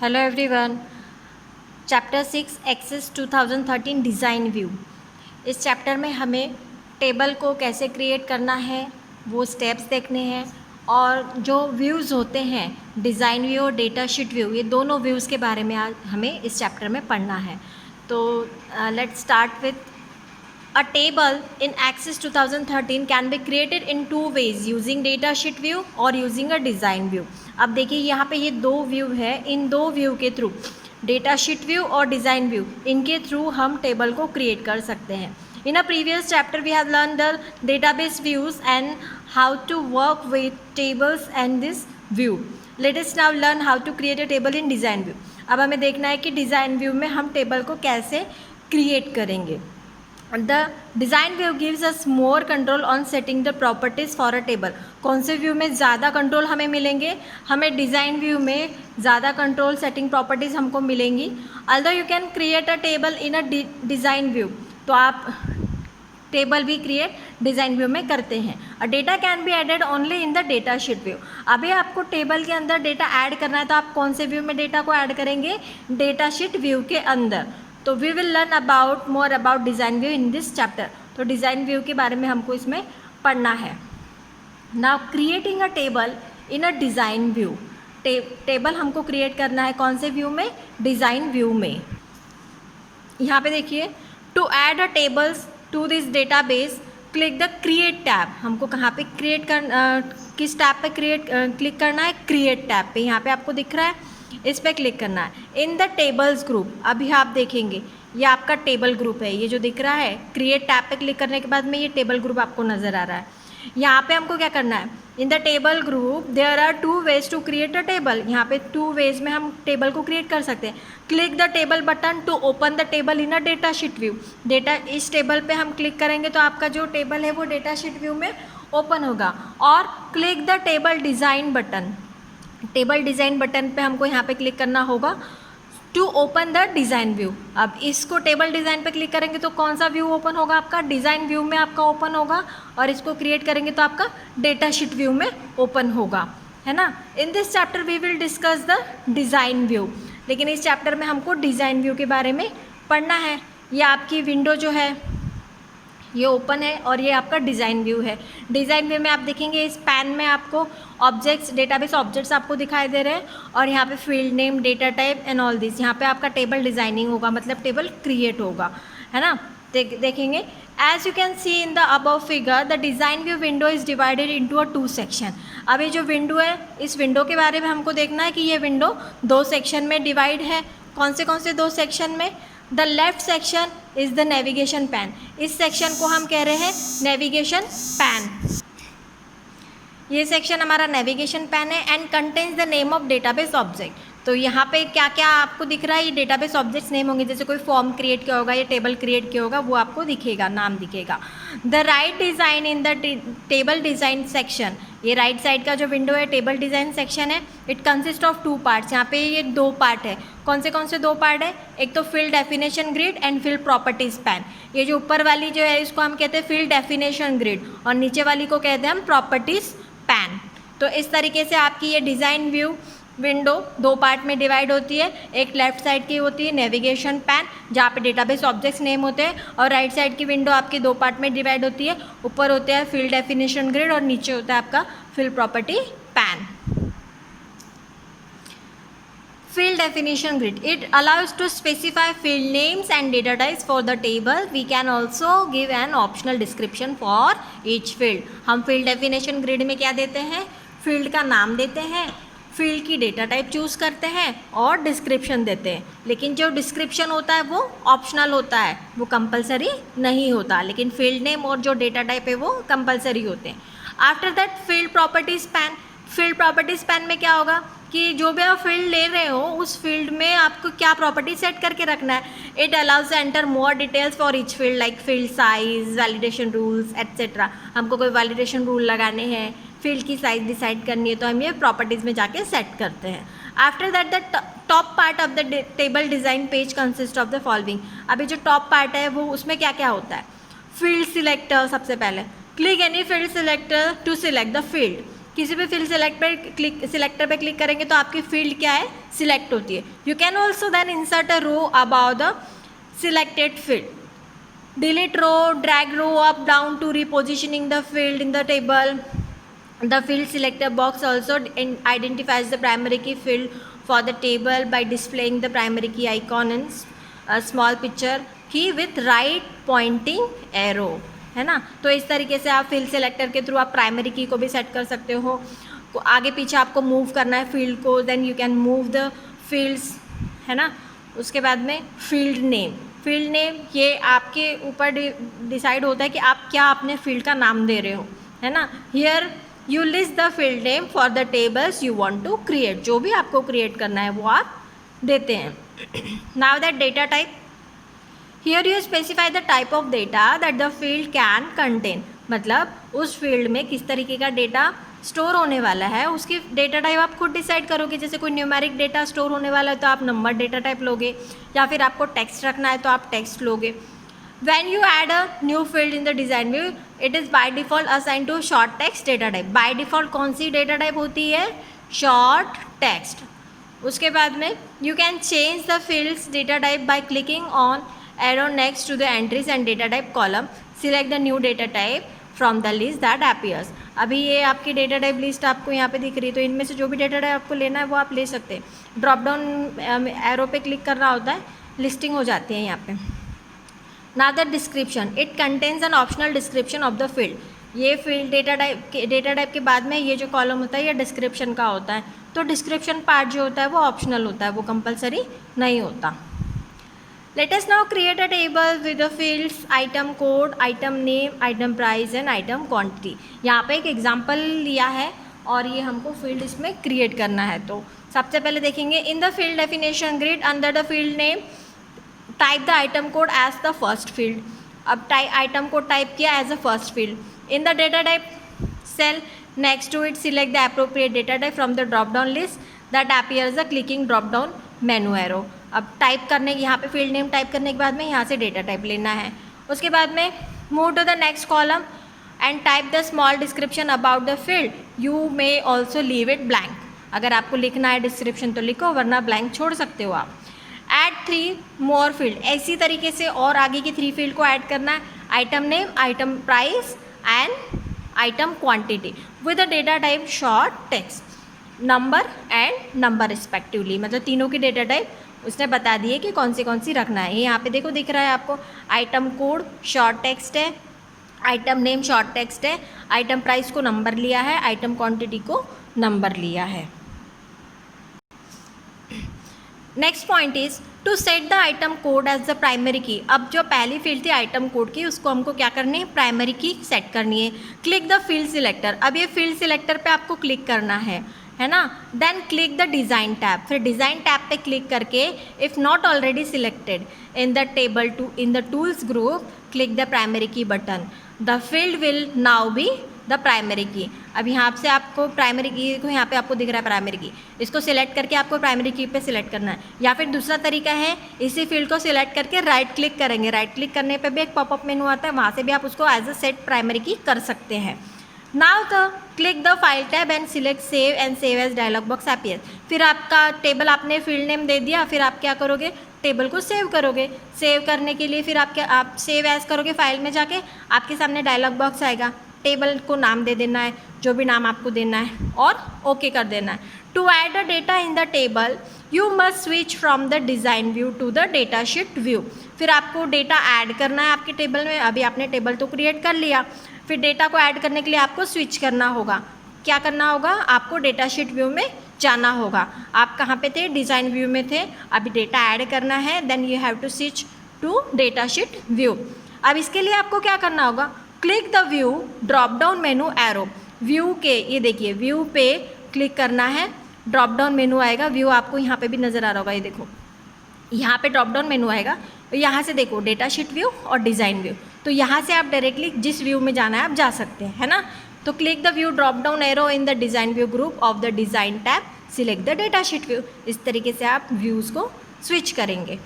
Hello everyone. Chapter 6 Access 2013 design view. इस चैप्टर में हमें टेबल को कैसे क्रिएट करना है वो स्टेप्स देखने हैं, और जो व्यूज़ होते हैं डिज़ाइन व्यू और डेटा शीट व्यू, ये दोनों व्यूज़ के बारे में आज हमें इस चैप्टर में पढ़ना है। तो let's start with A table in Access 2013 can be created in two ways, using data sheet view और using a design view। अब देखिए यहाँ पे ये दो व्यू है, इन दो व्यू के थ्रू डेटा शीट व्यू और डिज़ाइन व्यू, इनके थ्रू हम टेबल को क्रिएट कर सकते हैं। In a previous chapter we have learn the database views and how to work with tables and this view. Let us now learn how to create a table in design view. अब हमें देखना है कि design view में हम table को कैसे create करेंगे। The design view gives us more control on setting the properties for a table। कौन से व्यू में ज़्यादा कंट्रोल हमें मिलेंगे? हमें डिज़ाइन व्यू में ज़्यादा कंट्रोल सेटिंग प्रॉपर्टीज़ हमको मिलेंगी। Although you can create a table in a design view, तो आप टेबल भी क्रिएट डिज़ाइन व्यू में करते हैं। A data can be added only in the data sheet view. अभी आपको टेबल के अंदर डेटा ऐड करना है, तो आप कौन से व्यू में डेटा को ऐड करेंगे? डेटा शीट व्यू के अंदर। तो we will learn about more about design view in this chapter. तो डिज़ाइन व्यू के बारे में हमको इसमें पढ़ना है। Now creating a table in a design view. Table हमको क्रिएट करना है कौन से व्यू में? डिज़ाइन व्यू में। यहाँ पे देखिए, to add a tables to this database click the create tab. हमको कहाँ पे क्रिएट किस टैब पे क्लिक करना है? क्रिएट टैब पे। यहाँ पे आपको दिख रहा है, इस पर क्लिक करना है। इन द टेबल्स ग्रुप, अभी आप देखेंगे ये आपका टेबल ग्रुप है, ये जो दिख रहा है। क्रिएट टैब पे क्लिक करने के बाद में ये टेबल ग्रुप आपको नज़र आ रहा है। यहाँ पे हमको क्या करना है? In the table group there are two ways to create a table. यहाँ पे टू वेज में हम टेबल को क्रिएट कर सकते हैं। Click the table button to open the table in a data sheet view. Data इस टेबल पे हम क्लिक करेंगे तो आपका जो टेबल है वो डेटा शीट व्यू में ओपन होगा। और click the table design button, table design button पे हमको यहाँ पे क्लिक करना होगा to open the design view. अब इसको टेबल डिज़ाइन पे क्लिक करेंगे तो कौन सा व्यू ओपन होगा? आपका डिज़ाइन व्यू में आपका ओपन होगा, और इसको क्रिएट करेंगे तो आपका डेटा शीट व्यू में ओपन होगा, है ना। In this chapter we will discuss the design view. लेकिन इस चैप्टर में हमको डिज़ाइन व्यू के बारे में पढ़ना है। ये आपकी विंडो जो है ये ओपन है, और ये आपका डिज़ाइन व्यू है। डिज़ाइन व्यू में आप देखेंगे इस पैन में आपको ऑब्जेक्ट्स, डेटाबेस ऑब्जेक्ट्स आपको दिखाई दे रहे हैं, और यहाँ पे field name, data type and all this. यहाँ पे आपका टेबल डिज़ाइनिंग होगा, मतलब टेबल क्रिएट होगा, है ना। देखेंगे as you can see in the above figure the design view window is divided into a two section. अब ये जो विंडो है, इस विंडो के बारे में हमको देखना है कि ये विंडो दो सेक्शन में डिवाइड है। कौन से दो सेक्शन में? The left section is the navigation pan. इस सेक्शन को हम कह रहे हैं नेविगेशन पैन। ये सेक्शन हमारा नेविगेशन पैन है and contains the name of database object. तो यहाँ पे क्या क्या आपको दिख रहा है? ये डेटाबेस ऑब्जेक्ट्स नेम होंगे, जैसे कोई फॉर्म क्रिएट किया होगा या टेबल क्रिएट किया होगा, वो आपको दिखेगा, नाम दिखेगा। The right design in the table design section, ये राइट साइड का जो विंडो है टेबल डिज़ाइन सेक्शन है। It consist of two parts. यहाँ पे ये दो पार्ट है। कौन से दो पार्ट है? एक तो field definition grid and field properties pan. ये जो ऊपर वाली जो है इसको हम कहते हैं फील्ड डेफिनेशन ग्रिड, और नीचे वाली को कहते हैं हम प्रॉपर्टीज पैन। तो इस तरीके से आपकी ये डिज़ाइन व्यू विंडो दो पार्ट में डिवाइड होती है। एक लेफ्ट साइड की होती है नेविगेशन पैन, जहाँ पे डेटाबेस ऑब्जेक्ट्स नेम होते हैं, और राइट साइड की विंडो आपकी दो पार्ट में डिवाइड होती है। ऊपर होता है फील्ड डेफिनेशन ग्रिड और नीचे होता है आपका field property pan. Field definition grid, it allows to specify field names and data types for the table. We can also give an optional description for each field। हम field definition grid में क्या देते हैं? field का नाम देते हैं, field की डेटा टाइप चूज़ करते हैं और डिस्क्रिप्शन देते हैं। लेकिन जो डिस्क्रिप्शन होता है वो ऑप्शनल होता है, वो कंपलसरी नहीं होता। लेकिन फील्ड नेम और जो डेटा टाइप है वो कंपलसरी होते हैं। After that field properties pan. Field properties pan में क्या होगा कि जो भी आप फील्ड ले रहे हो उस फील्ड में आपको क्या प्रॉपर्टी सेट करके रखना है। It allows enter more details for each field like field size, validation rules etcetera. हमको कोई वैलिडेशन रूल लगाने हैं, फील्ड की साइज डिसाइड करनी है, तो हम ये प्रॉपर्टीज़ में जाके सेट करते हैं। After that the top part of the table design page consist of the following. अभी जो टॉप पार्ट है वो उसमें क्या क्या होता है? Field selector. सबसे पहले click any field selector to select the field. किसी भी फील्ड सिलेक्टर पे क्लिक करेंगे तो आपकी फील्ड क्या है, सिलेक्ट होती है. You can also then insert a row about the selected field. Delete row, drag row up down to repositioning the field in the table. The field selector box also identifies the primary key field for the table by displaying the primary key icon in a small picture key with right pointing arrow, है ना. तो इस तरीके से आप field selector के through आप primary की को भी सेट कर सकते हो. आगे पीछे आपको मूव करना है फील्ड को, then you can move the fields, है ना. उसके बाद में फील्ड नेम ये आपके ऊपर डिसाइड होता है कि आप क्या अपने फील्ड का नाम दे रहे हो, है ना. Here you list the field name for the tables you want to create. जो भी आपको क्रिएट करना है वो आप देते हैं. Now that data type, here you specify the type of data that the field can contain. मतलब उस फील्ड में किस तरीके का डेटा स्टोर होने वाला है, उसकी डेटा टाइप आप खुद डिसाइड करोगे. जैसे कोई न्यूमेरिक डेटा स्टोर होने वाला है तो आप नंबर डेटा टाइप लोगे, या फिर आपको टेक्स्ट रखना है तो आप टेक्स्ट लोगे. When you add a new field in the design view it is by default assign to short text data type. By default कौन सी डेटा टाइप होती है, शॉर्ट टेक्स्ट. उसके बाद में you can change the fields data type by clicking on arrow next to the entries and data type column. Select the new data type from the list that appears. अभी ये आपकी data type list आपको यहाँ पे दिख रही है, तो इनमें से जो भी डेटा टाइप आपको लेना है वो आप ले सकते हैं. ड्रॉप डाउन एरो पे क्लिक करना होता है, लिस्टिंग हो जाती है यहाँ पे. Now the description, it contains an optional description of the field. ये फील्ड डेटा टाइप के बाद में ये जो कॉलम होता है ये डिस्क्रिप्शन का होता है. तो डिस्क्रिप्शन पार्ट जो होता है वो ऑप्शनल होता है, वो कंपलसरी नहीं होता. Let us now create a table with the fields item code, item name, item price and item quantity. यहाँ पे एक एग्जाम्पल लिया है और ये हमको फील्ड इसमें क्रिएट करना है. तो सबसे पहले देखेंगे in the field definition grid under the field name type the item code as the first field. अब आइटम कोड टाइप किया as a first field. In the data type cell next to it select the appropriate data type from the drop down list that appears the clicking drop down menu arrow. अब type करने यहाँ पे field name type करने के बाद में यहाँ से डेटा टाइप लेना है. उसके बाद में move to the next column and type the small description about the field. You may also leave it blank. अगर आपको लिखना है डिस्क्रिप्शन तो लिखो, वरना ब्लैंक छोड़ सकते हो आप. ऐड 3 मोर फील्ड. इसी तरीके से और आगे की 3 फील्ड को ऐड करना है. Item name, item price and item quantity with the data type short text, number and number respectively. मतलब तीनों की डेटा टाइप उसने बता दिए कि कौन सी रखना है. यहाँ पे देखो दिख रहा है आपको, आइटम कोड शॉर्ट टेक्स्ट है, आइटम नेम शॉर्ट टेक्स्ट है, आइटम प्राइस को नंबर लिया है, आइटम क्वांटिटी को नंबर लिया है. Next point is to set the item code as the primary key. अब जो पहली फील्ड थी आइटम कोड की, उसको हमको क्या करनी है, प्राइमरी की सेट करनी है. Click the field selector. अब ये फील्ड सिलेक्टर पे आपको क्लिक करना है ना. Then click the design tab. फिर डिज़ाइन टैब पे क्लिक करके if not already selected in the table to in the tools group click the primary key button. The field will now be the primary key. अब यहाँ से आपको primary की को यहाँ पे आपको दिख रहा है प्राइमरी की, इसको सिलेक्ट करके आपको प्राइमरी की पे सिलेक्ट करना है. या फिर दूसरा तरीका है, इसी फील्ड को सिलेक्ट करके राइट क्लिक करेंगे. राइट क्लिक करने पे भी एक पॉपअप मेनू आता है, वहाँ से भी आप उसको एज अ सेट प्राइमरी की कर सकते हैं. Now the click the file tab and select save as dialog box appear. फिर आपका टेबल आपने फील्ड नेम दे दिया, फिर आप क्या करोगे, टेबल को सेव करोगे. सेव करने के लिए फिर आप सेव एज करोगे फाइल में जाके, आपके सामने डायलॉग बॉक्स आएगा. टेबल को नाम दे देना है, जो भी नाम आपको देना है, और ओके कर देना है. To add a data in the table you must switch from the design view to the data sheet view. फिर आपको डेटा ऐड करना है आपके टेबल में. अभी आपने टेबल तो क्रिएट कर लिया, फिर डेटा को ऐड करने के लिए आपको स्विच करना होगा. क्या करना होगा, आपको डेटा शीट व्यू में जाना होगा. आप कहाँ पे थे, डिज़ाइन व्यू में थे. अभी डेटा ऐड करना है, then you have to switch to data sheet view. अब इसके लिए आपको क्या करना होगा, click the view drop down menu arrow. View के ये देखिए व्यू पे क्लिक करना है, ड्रॉप डाउन मेनू आएगा. व्यू आपको यहाँ पे भी नज़र आ रहा होगा, ये देखो यहाँ पे ड्रॉप डाउन मेनू आएगा. तो यहाँ से देखो डेटा शीट व्यू और डिज़ाइन व्यू, तो यहाँ से आप डायरेक्टली जिस व्यू में जाना है आप जा सकते हैं, है ना. तो click the view drop down arrow in the design view group of the design tab, select the data sheet view. इस तरीके से आप व्यूज़ को स्विच करेंगे.